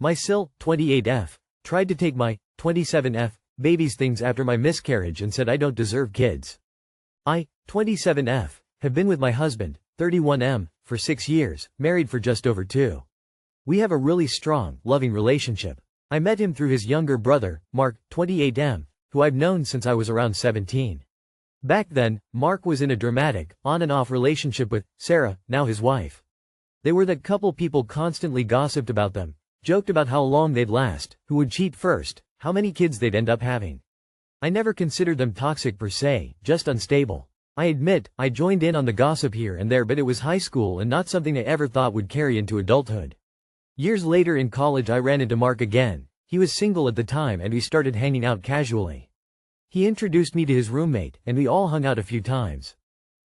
My SIL, 28F, tried to take my 27F baby's things after my miscarriage and said I don't deserve kids. I, 27F, have been with my husband, 31M, for 6 years, married for just over 2. We have a really strong, loving relationship. I met him through his younger brother, Mark, 28M, who I've known since I was around 17. Back then, Mark was in a dramatic, on-and-off relationship with Sarah, now his wife. They were that couple people constantly gossiped about them, joked about how long they'd last, who would cheat first, how many kids they'd end up having. I never considered them toxic per se, just unstable. I admit, I joined in on the gossip here and there, but it was high school and not something I ever thought would carry into adulthood. Years later in college I ran into Mark again. He was single at the time and we started hanging out casually. He introduced me to his roommate, and we all hung out a few times.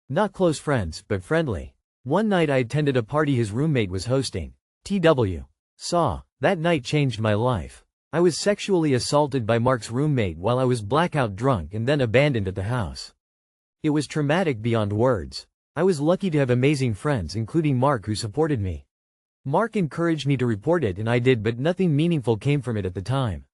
Not close friends, but friendly. One night I attended a party his roommate was hosting. That night changed my life. I was sexually assaulted by Mark's roommate while I was blackout drunk and then abandoned at the house. It was traumatic beyond words. I was lucky to have amazing friends, including Mark, who supported me. Mark encouraged me to report it and I did, but nothing meaningful came from it at the time.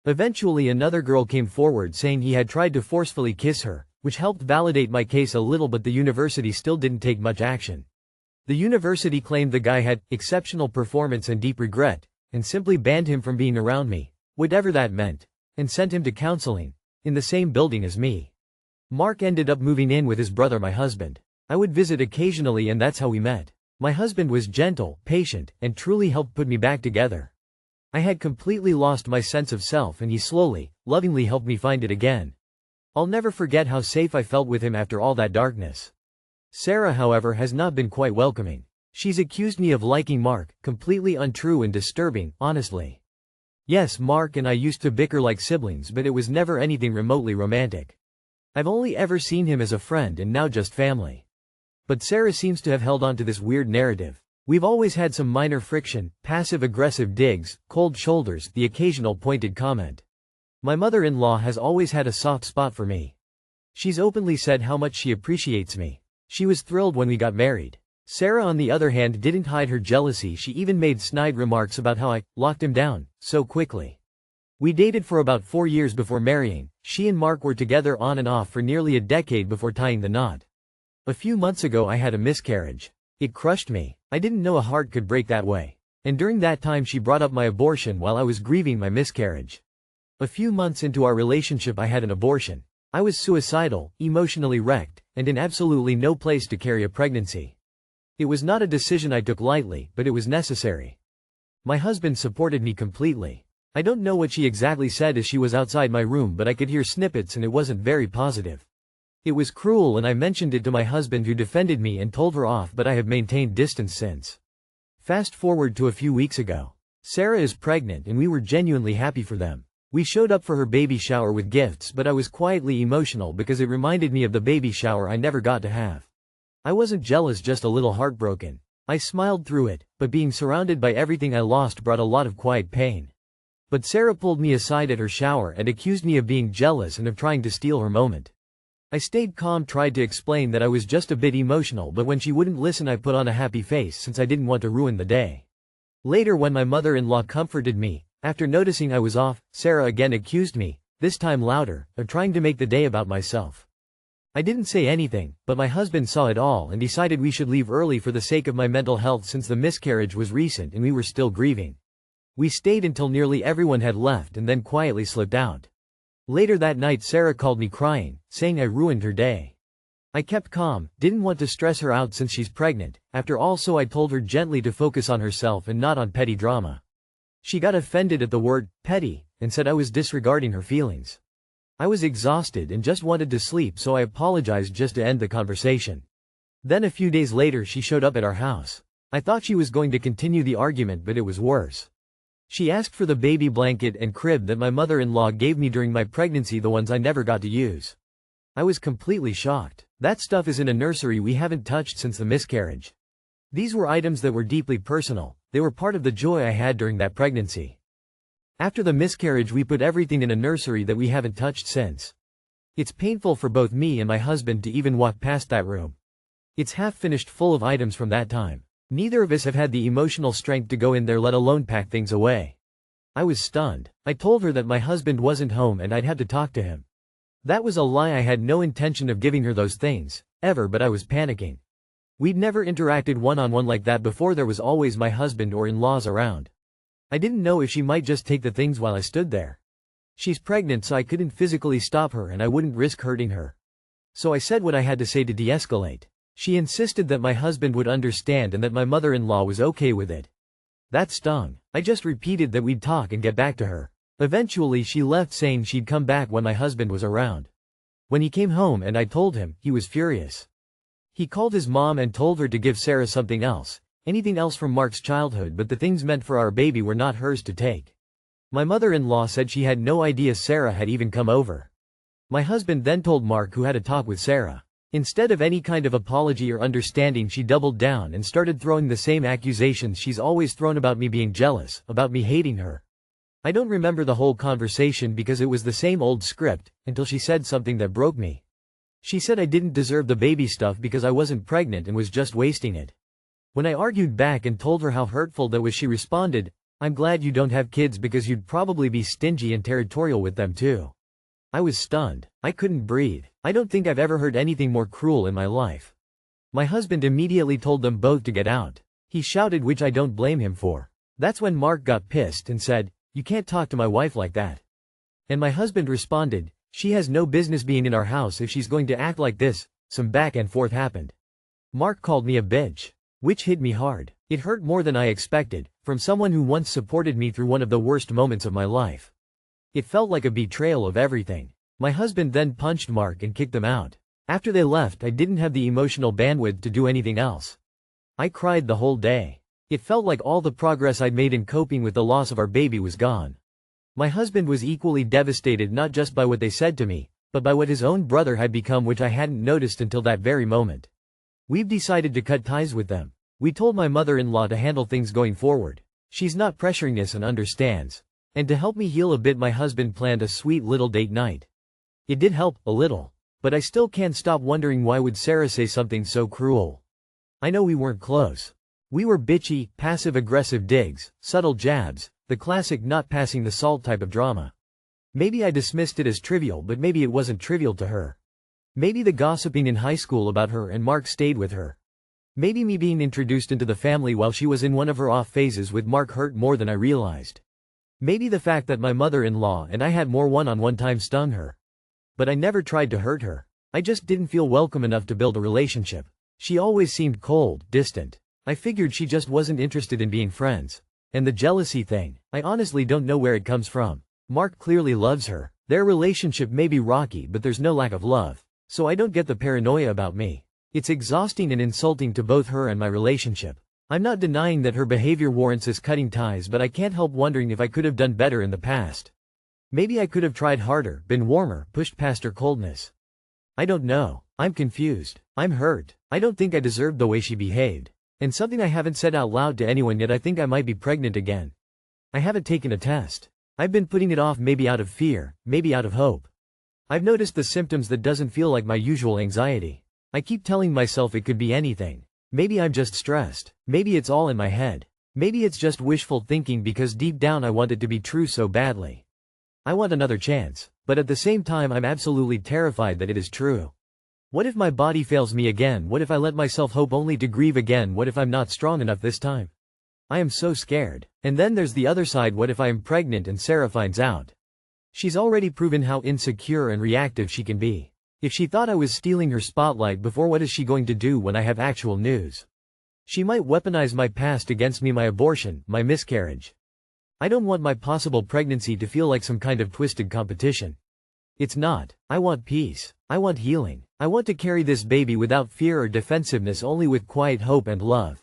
Eventually another girl came forward saying he had tried to forcefully kiss her, which helped validate my case a little, but the university still didn't take much action. The university claimed the guy had exceptional performance and deep regret, and simply banned him from being around me, whatever that meant, and sent him to counseling, in the same building as me. Mark ended up moving in with his brother, my husband. I would visit occasionally and that's how we met. My husband was gentle, patient, and truly helped put me back together. I had completely lost my sense of self and he slowly, lovingly helped me find it again. I'll never forget how safe I felt with him after all that darkness. Sarah, however, has not been quite welcoming. She's accused me of liking Mark, completely untrue and disturbing, honestly. Yes, Mark and I used to bicker like siblings, but it was never anything remotely romantic. I've only ever seen him as a friend and now just family. But Sarah seems to have held on to this weird narrative. We've always had some minor friction, passive-aggressive digs, cold shoulders, the occasional pointed comment. My mother-in-law has always had a soft spot for me. She's openly said how much she appreciates me. She was thrilled when we got married. Sarah, on the other hand, didn't hide her jealousy. She even made snide remarks about how I locked him down so quickly. We dated for about 4 years before marrying. She and Mark were together on and off for nearly a decade before tying the knot. A few months ago I had a miscarriage. It crushed me. I didn't know a heart could break that way. And during that time she brought up my abortion while I was grieving my miscarriage. A few months into our relationship I had an abortion. I was suicidal, emotionally wrecked, and in absolutely no place to carry a pregnancy. It was not a decision I took lightly, but it was necessary. My husband supported me completely. I don't know what she exactly said as she was outside my room, but I could hear snippets and it wasn't very positive. It was cruel and I mentioned it to my husband, who defended me and told her off, but I have maintained distance since. Fast forward to a few weeks ago. Sarah is pregnant and we were genuinely happy for them. We showed up for her baby shower with gifts, but I was quietly emotional because it reminded me of the baby shower I never got to have. I wasn't jealous, just a little heartbroken. I smiled through it, but being surrounded by everything I lost brought a lot of quiet pain. But Sarah pulled me aside at her shower and accused me of being jealous and of trying to steal her moment. I stayed calm, tried to explain that I was just a bit emotional, but when she wouldn't listen I put on a happy face since I didn't want to ruin the day. Later, when my mother-in-law comforted me, after noticing I was off, Sarah again accused me, this time louder, of trying to make the day about myself. I didn't say anything, but my husband saw it all and decided we should leave early for the sake of my mental health, since the miscarriage was recent and we were still grieving. We stayed until nearly everyone had left and then quietly slipped out. Later that night Sarah called me crying, saying I ruined her day. I kept calm, didn't want to stress her out since she's pregnant, after all, so I told her gently to focus on herself and not on petty drama. She got offended at the word petty and said I was disregarding her feelings. I was exhausted and just wanted to sleep, so I apologized just to end the conversation. Then a few days later she showed up at our house. I thought she was going to continue the argument, but it was worse. She asked for the baby blanket and crib that my mother-in-law gave me during my pregnancy, the ones I never got to use. I was completely shocked. That stuff is in a nursery we haven't touched since the miscarriage. These were items that were deeply personal. They were part of the joy I had during that pregnancy. After the miscarriage we put everything in a nursery that we haven't touched since. It's painful for both me and my husband to even walk past that room. It's half finished, full of items from that time. Neither of us have had the emotional strength to go in there, let alone pack things away. I was stunned. I told her that my husband wasn't home and I'd had to talk to him. That was a lie. I had no intention of giving her those things, ever, but I was panicking. We'd never interacted one-on-one like that before. There was always my husband or in-laws around. I didn't know if she might just take the things while I stood there. She's pregnant, so I couldn't physically stop her and I wouldn't risk hurting her. So I said what I had to say to de-escalate. She insisted that my husband would understand and that my mother-in-law was okay with it. That stung. I just repeated that we'd talk and get back to her. Eventually she left, saying she'd come back when my husband was around. When he came home and I told him, he was furious. He called his mom and told her to give Sarah something else, anything else from Mark's childhood, but the things meant for our baby were not hers to take. My mother-in-law said she had no idea Sarah had even come over. My husband then told Mark, who had a talk with Sarah. Instead of any kind of apology or understanding, she doubled down and started throwing the same accusations she's always thrown about me being jealous, about me hating her. I don't remember the whole conversation because it was the same old script, until she said something that broke me. She said I didn't deserve the baby stuff because I wasn't pregnant and was just wasting it. When I argued back and told her how hurtful that was, she responded, "I'm glad you don't have kids because you'd probably be stingy and territorial with them too." I was stunned. I couldn't breathe. I don't think I've ever heard anything more cruel in my life. My husband immediately told them both to get out. He shouted, which I don't blame him for. That's when Mark got pissed and said, "You can't talk to my wife like that." And my husband responded, "She has no business being in our house if she's going to act like this." Some back and forth happened. Mark called me a bitch, which hit me hard. It hurt more than I expected, from someone who once supported me through one of the worst moments of my life. It felt like a betrayal of everything. My husband then punched Mark and kicked them out. After they left, I didn't have the emotional bandwidth to do anything else. I cried the whole day. It felt like all the progress I'd made in coping with the loss of our baby was gone. My husband was equally devastated, not just by what they said to me, but by what his own brother had become, which I hadn't noticed until that very moment. We've decided to cut ties with them. We told my mother-in-law to handle things going forward. She's not pressuring us and understands. And to help me heal a bit, my husband planned a sweet little date night. It did help, a little. But I still can't stop wondering, why would Sarah say something so cruel? I know we weren't close. We were bitchy, passive-aggressive digs, subtle jabs, the classic not passing the salt type of drama. Maybe I dismissed it as trivial, but maybe it wasn't trivial to her. Maybe the gossiping in high school about her and Mark stayed with her. Maybe me being introduced into the family while she was in one of her off phases with Mark hurt more than I realized. Maybe the fact that my mother-in-law and I had more one-on-one time stung her. But I never tried to hurt her. I just didn't feel welcome enough to build a relationship. She always seemed cold, distant. I figured she just wasn't interested in being friends. And the jealousy thing, I honestly don't know where it comes from. Mark clearly loves her. Their relationship may be rocky, but there's no lack of love. So I don't get the paranoia about me. It's exhausting and insulting to both her and my relationship. I'm not denying that her behavior warrants us cutting ties, but I can't help wondering if I could have done better in the past. Maybe I could have tried harder, been warmer, pushed past her coldness. I don't know. I'm confused. I'm hurt. I don't think I deserved the way she behaved. And something I haven't said out loud to anyone yet, I think I might be pregnant again. I haven't taken a test. I've been putting it off, maybe out of fear, maybe out of hope. I've noticed the symptoms that doesn't feel like my usual anxiety. I keep telling myself it could be anything. Maybe I'm just stressed. Maybe it's all in my head. Maybe it's just wishful thinking, because deep down I want it to be true so badly. I want another chance, but at the same time I'm absolutely terrified that it is true. What if my body fails me again? What if I let myself hope only to grieve again? What if I'm not strong enough this time? I am so scared. And then there's the other side. What if I am pregnant and Sarah finds out? She's already proven how insecure and reactive she can be. If she thought I was stealing her spotlight before, what is she going to do when I have actual news? She might weaponize my past against me, my abortion, my miscarriage. I don't want my possible pregnancy to feel like some kind of twisted competition. It's not. I want peace. I want healing. I want to carry this baby without fear or defensiveness, only with quiet hope and love.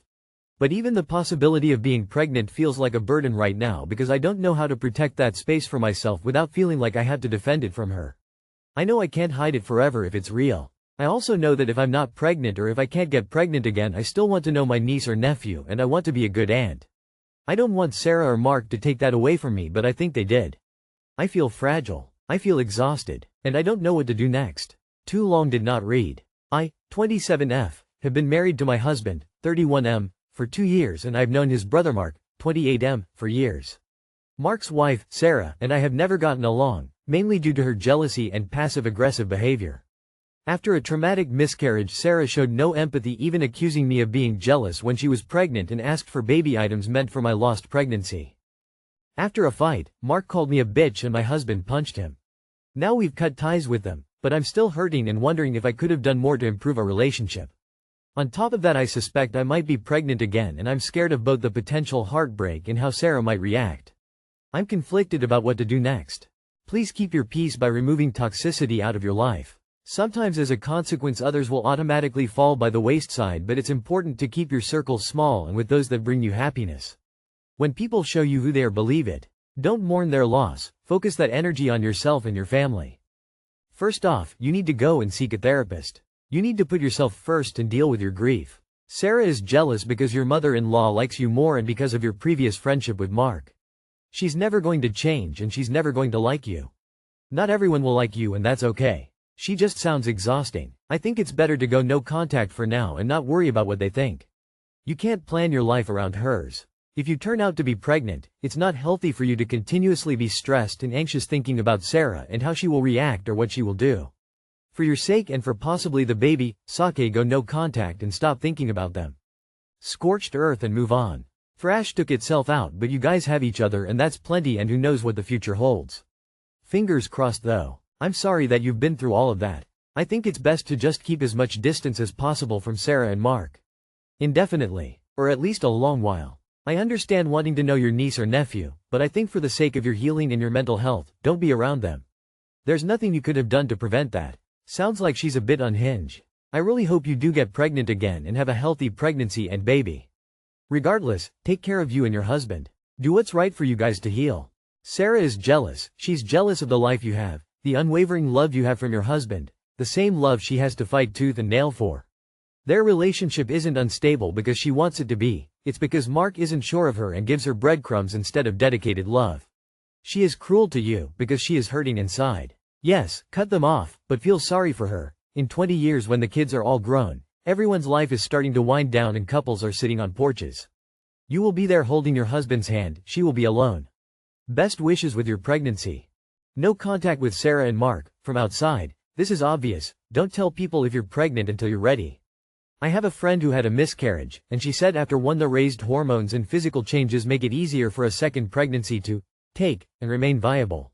But even the possibility of being pregnant feels like a burden right now, because I don't know how to protect that space for myself without feeling like I have to defend it from her. I know I can't hide it forever if it's real. I also know that if I'm not pregnant, or if I can't get pregnant again, I still want to know my niece or nephew, and I want to be a good aunt. I don't want Sarah or Mark to take that away from me, but I think they did. I feel fragile. I feel exhausted. And I don't know what to do next. Too long did not read. I, 27F, have been married to my husband, 31M, for 2 years, and I've known his brother Mark, 28M, for years. Mark's wife, Sarah, and I have never gotten along, mainly due to her jealousy and passive-aggressive behavior. After a traumatic miscarriage, Sarah showed no empathy, even accusing me of being jealous when she was pregnant and asked for baby items meant for my lost pregnancy. After a fight, Mark called me a bitch and my husband punched him. Now we've cut ties with them, but I'm still hurting and wondering if I could have done more to improve our relationship. On top of that, I suspect I might be pregnant again, and I'm scared of both the potential heartbreak and how Sarah might react. I'm conflicted about what to do next. Please keep your peace by removing toxicity out of your life. Sometimes as a consequence others will automatically fall by the wayside, but it's important to keep your circle small and with those that bring you happiness. When people show you who they are, believe it. Don't mourn their loss, focus that energy on yourself and your family. First off, you need to go and seek a therapist. You need to put yourself first and deal with your grief. Sarah is jealous because your mother-in-law likes you more and because of your previous friendship with Mark. She's never going to change and she's never going to like you. Not everyone will like you, and that's okay. She just sounds exhausting. I think it's better to go no contact for now and not worry about what they think. You can't plan your life around hers. If you turn out to be pregnant, it's not healthy for you to continuously be stressed and anxious thinking about Sarah and how she will react or what she will do. For your sake and for possibly the baby, go no contact and stop thinking about them. Scorched earth and move on. Thrash took itself out, but you guys have each other and that's plenty, and who knows what the future holds. Fingers crossed though. I'm sorry that you've been through all of that. I think it's best to just keep as much distance as possible from Sarah and Mark. Indefinitely. Or at least a long while. I understand wanting to know your niece or nephew, but I think for the sake of your healing and your mental health, don't be around them. There's nothing you could have done to prevent that. Sounds like she's a bit unhinged. I really hope you do get pregnant again and have a healthy pregnancy and baby. Regardless, take care of you and your husband. Do what's right for you guys to heal. Sarah is jealous. She's jealous of the life you have, the unwavering love you have from your husband, the same love she has to fight tooth and nail for. Their relationship isn't unstable because she wants it to be, it's because Mark isn't sure of her and gives her breadcrumbs instead of dedicated love. She is cruel to you because she is hurting inside. Yes, cut them off, but feel sorry for her. In 20 years, when the kids are all grown, everyone's life is starting to wind down and couples are sitting on porches. You will be there holding your husband's hand, she will be alone. Best wishes with your pregnancy. No contact with Sarah and Mark, from outside. This is obvious. Don't tell people if you're pregnant until you're ready. I have a friend who had a miscarriage, and she said after one the raised hormones and physical changes make it easier for a second pregnancy to take and remain viable.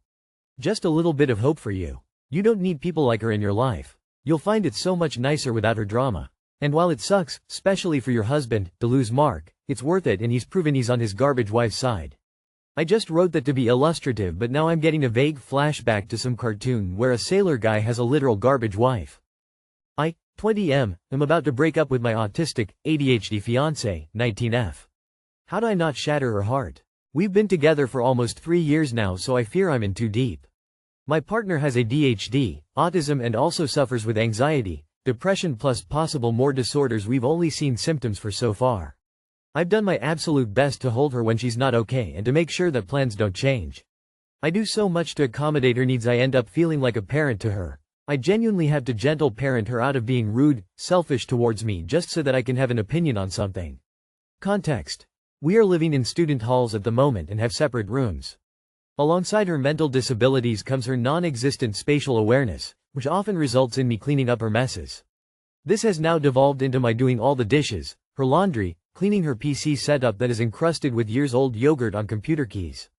Just a little bit of hope for you. You don't need people like her in your life. You'll find it so much nicer without her drama. And while it sucks, especially for your husband, to lose Mark, it's worth it, and he's proven he's on his garbage wife's side. I just wrote that to be illustrative, but now I'm getting a vague flashback to some cartoon where a sailor guy has a literal garbage wife. I, 20M, am about to break up with my autistic, ADHD fiancé, 19F. How do I not shatter her heart? We've been together for almost 3 years now, so I fear I'm in too deep. My partner has ADHD, autism, and also suffers with anxiety, depression, plus possible more disorders we've only seen symptoms for so far. I've done my absolute best to hold her when she's not okay and to make sure that plans don't change. I do so much to accommodate her needs I end up feeling like a parent to her. I genuinely have to gentle parent her out of being rude, selfish towards me just so that I can have an opinion on something. Context. We are living in student halls at the moment and have separate rooms. Alongside her mental disabilities comes her non-existent spatial awareness, which often results in me cleaning up her messes. This has now devolved into my doing all the dishes, her laundry, cleaning her PC setup that is encrusted with years-old yogurt on computer keys.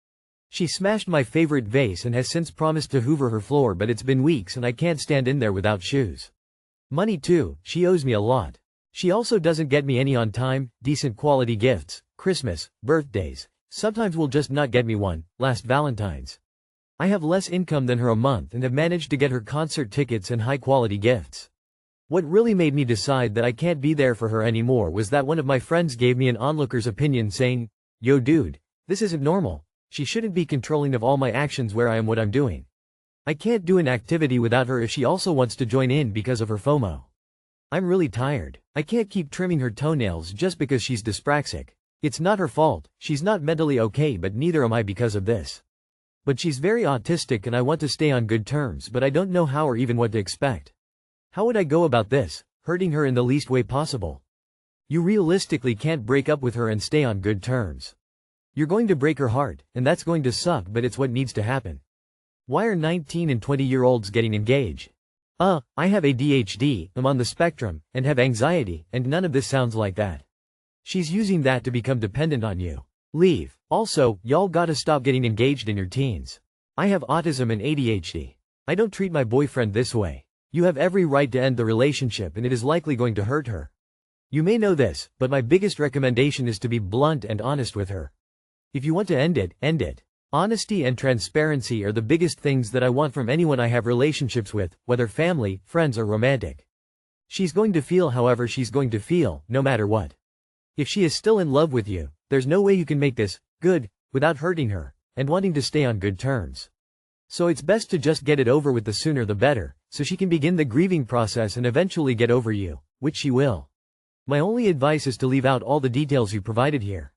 She smashed my favorite vase and has since promised to hoover her floor, but it's been weeks and I can't stand in there without shoes. Money too, she owes me a lot. She also doesn't get me any on time, decent quality gifts, Christmas, birthdays. Sometimes will just not get me one, last Valentine's. I have less income than her a month and have managed to get her concert tickets and high-quality gifts. What really made me decide that I can't be there for her anymore was that one of my friends gave me an onlooker's opinion saying, "Yo dude, this isn't normal. She shouldn't be controlling of all my actions where I am what I'm doing. I can't do an activity without her if she also wants to join in because of her FOMO. I'm really tired. I can't keep trimming her toenails just because she's dyspraxic. It's not her fault, she's not mentally okay, but neither am I because of this. But she's very autistic and I want to stay on good terms, but I don't know how or even what to expect. How would I go about this, hurting her in the least way possible? You realistically can't break up with her and stay on good terms. You're going to break her heart, and that's going to suck, but it's what needs to happen. Why are 19 and 20-year-olds getting engaged? I have ADHD, I'm on the spectrum, and have anxiety, and none of this sounds like that. She's using that to become dependent on you. Leave. Also, y'all gotta stop getting engaged in your teens. I have autism and ADHD. I don't treat my boyfriend this way. You have every right to end the relationship, and it is likely going to hurt her. You may know this, but my biggest recommendation is to be blunt and honest with her. If you want to end it, end it. Honesty and transparency are the biggest things that I want from anyone I have relationships with, whether family, friends or romantic. She's going to feel however she's going to feel, no matter what. If she is still in love with you, there's no way you can make this good without hurting her and wanting to stay on good terms. So it's best to just get it over with, the sooner the better, so she can begin the grieving process and eventually get over you, which she will. My only advice is to leave out all the details you provided here.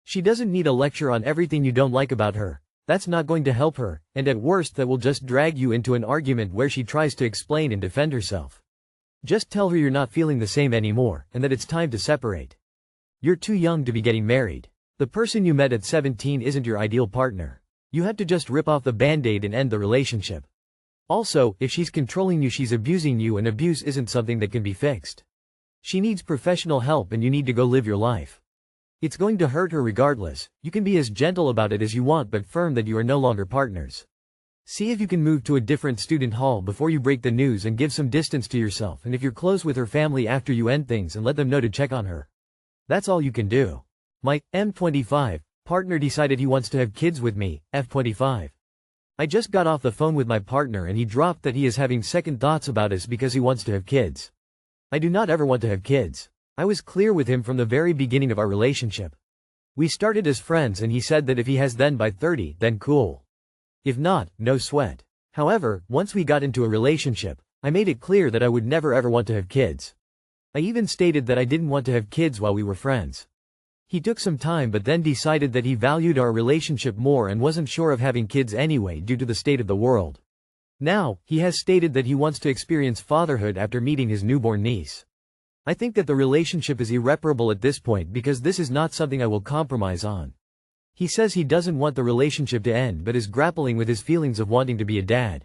She doesn't need a lecture on everything you don't like about her. That's not going to help her, and at worst that will just drag you into an argument where she tries to explain and defend herself. Just tell her you're not feeling the same anymore, and that it's time to separate. You're too young to be getting married. The person you met at 17 isn't your ideal partner. You have to just rip off the band-aid and end the relationship. Also, if she's controlling you, she's abusing you, and abuse isn't something that can be fixed. She needs professional help, and you need to go live your life. It's going to hurt her regardless. You can be as gentle about it as you want, but firm that you are no longer partners. See if you can move to a different student hall before you break the news, and give some distance to yourself, and if you're close with her family after you end things, and let them know to check on her. That's all you can do. My M25 partner decided he wants to have kids with me, F25. I just got off the phone with my partner and he dropped that he is having second thoughts about us because he wants to have kids. I do not ever want to have kids. I was clear with him from the very beginning of our relationship. We started as friends and he said that if he has then by 30, then cool. If not, no sweat. However, once we got into a relationship, I made it clear that I would never ever want to have kids. I even stated that I didn't want to have kids while we were friends. He took some time but then decided that he valued our relationship more and wasn't sure of having kids anyway due to the state of the world. Now, he has stated that he wants to experience fatherhood after meeting his newborn niece. I think that the relationship is irreparable at this point because this is not something I will compromise on. He says he doesn't want the relationship to end but is grappling with his feelings of wanting to be a dad.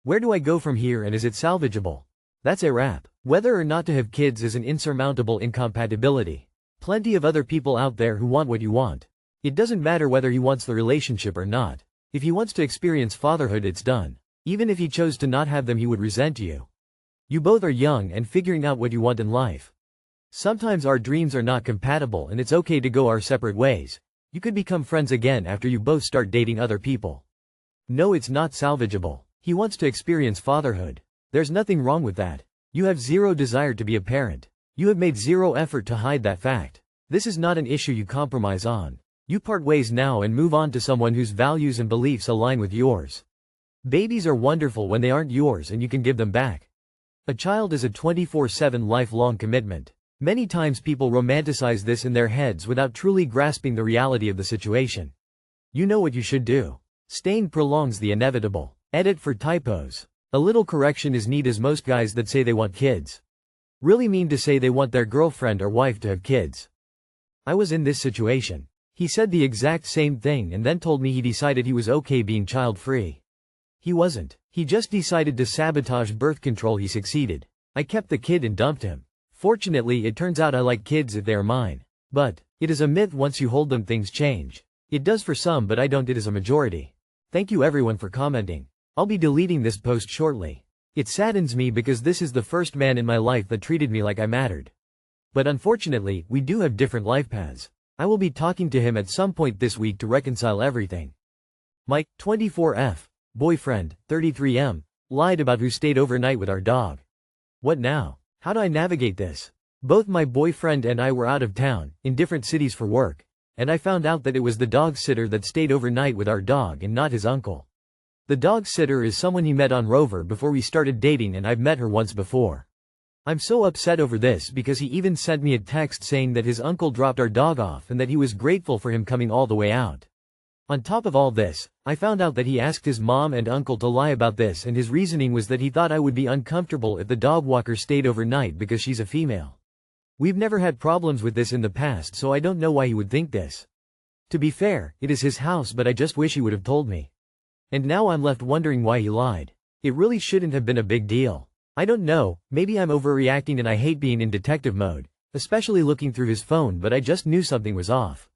Where do I go from here, and is it salvageable? That's a wrap. Whether or not to have kids is an insurmountable incompatibility. Plenty of other people out there who want what you want. It doesn't matter whether he wants the relationship or not. If he wants to experience fatherhood, it's done. Even if he chose to not have them, he would resent you. You both are young and figuring out what you want in life. Sometimes our dreams are not compatible and it's okay to go our separate ways. You could become friends again after you both start dating other people. No, it's not salvageable. He wants to experience fatherhood. There's nothing wrong with that. You have zero desire to be a parent. You have made zero effort to hide that fact. This is not an issue you compromise on. You part ways now and move on to someone whose values and beliefs align with yours. Babies are wonderful when they aren't yours and you can give them back. A child is a 24/7 lifelong commitment. Many times people romanticize this in their heads without truly grasping the reality of the situation. You know what you should do. Staying prolongs the inevitable. Edit for typos. A little correction is neat, as most guys that say they want kids really mean to say they want their girlfriend or wife to have kids. I was in this situation. He said the exact same thing and then told me he decided he was okay being child-free. He wasn't. He just decided to sabotage birth control. He succeeded. I kept the kid and dumped him. Fortunately, it turns out I like kids if they are mine. But it is a myth, once you hold them things change. It does for some, but I don't. It is a majority. Thank you everyone for commenting. I'll be deleting this post shortly. It saddens me because this is the first man in my life that treated me like I mattered. But unfortunately, we do have different life paths. I will be talking to him at some point this week to reconcile everything. My 24F boyfriend, 33M, lied about who stayed overnight with our dog. What now? How do I navigate this? Both my boyfriend and I were out of town, in different cities for work, and I found out that it was the dog sitter that stayed overnight with our dog and not his uncle. The dog sitter is someone he met on Rover before we started dating, and I've met her once before. I'm so upset over this because he even sent me a text saying that his uncle dropped our dog off and that he was grateful for him coming all the way out. On top of all this, I found out that he asked his mom and uncle to lie about this, and his reasoning was that he thought I would be uncomfortable if the dog walker stayed overnight because she's a female. We've never had problems with this in the past, so I don't know why he would think this. To be fair, it is his house, but I just wish he would have told me. And now I'm left wondering why he lied. It really shouldn't have been a big deal. I don't know, maybe I'm overreacting and I hate being in detective mode, especially looking through his phone, but I just knew something was off.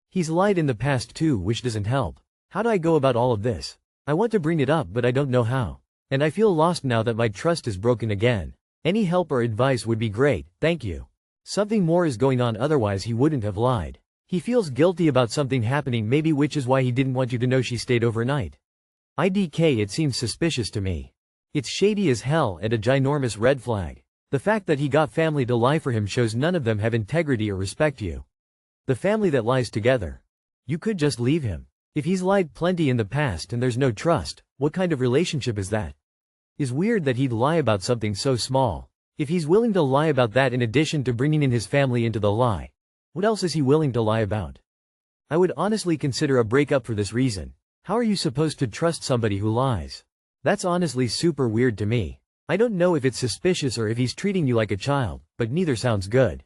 He's lied in the past too, which doesn't help. How do I go about all of this? I want to bring it up, but I don't know how. And I feel lost now that my trust is broken again. Any help or advice would be great, thank you. Something more is going on, otherwise he wouldn't have lied. He feels guilty about something happening, maybe, which is why he didn't want you to know she stayed overnight. IDK, it seems suspicious to me. It's shady as hell and a ginormous red flag. The fact that he got family to lie for him shows none of them have integrity or respect you. The family that lies together. You could just leave him. If he's lied plenty in the past and there's no trust, what kind of relationship is that? It's weird that he'd lie about something so small. If he's willing to lie about that in addition to bringing in his family into the lie, what else is he willing to lie about? I would honestly consider a breakup for this reason. How are you supposed to trust somebody who lies? That's honestly super weird to me. I don't know if it's suspicious or if he's treating you like a child, but neither sounds good.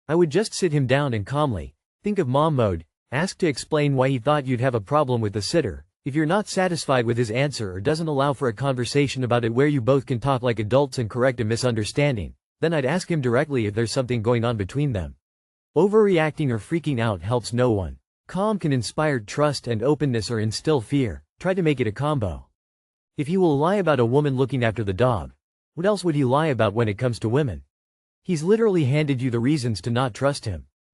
I would just sit him down and calmly, think of mom mode, ask to explain why he thought you'd have a problem with the sitter. If you're not satisfied with his answer or doesn't allow for a conversation about it where you both can talk like adults and correct a misunderstanding, then I'd ask him directly if there's something going on between them. Overreacting or freaking out helps no one. Calm can inspire trust and openness or instill fear. Try to make it a combo. If he will lie about a woman looking after the dog, what else would he lie about when it comes to women? He's literally handed you the reasons to not trust him.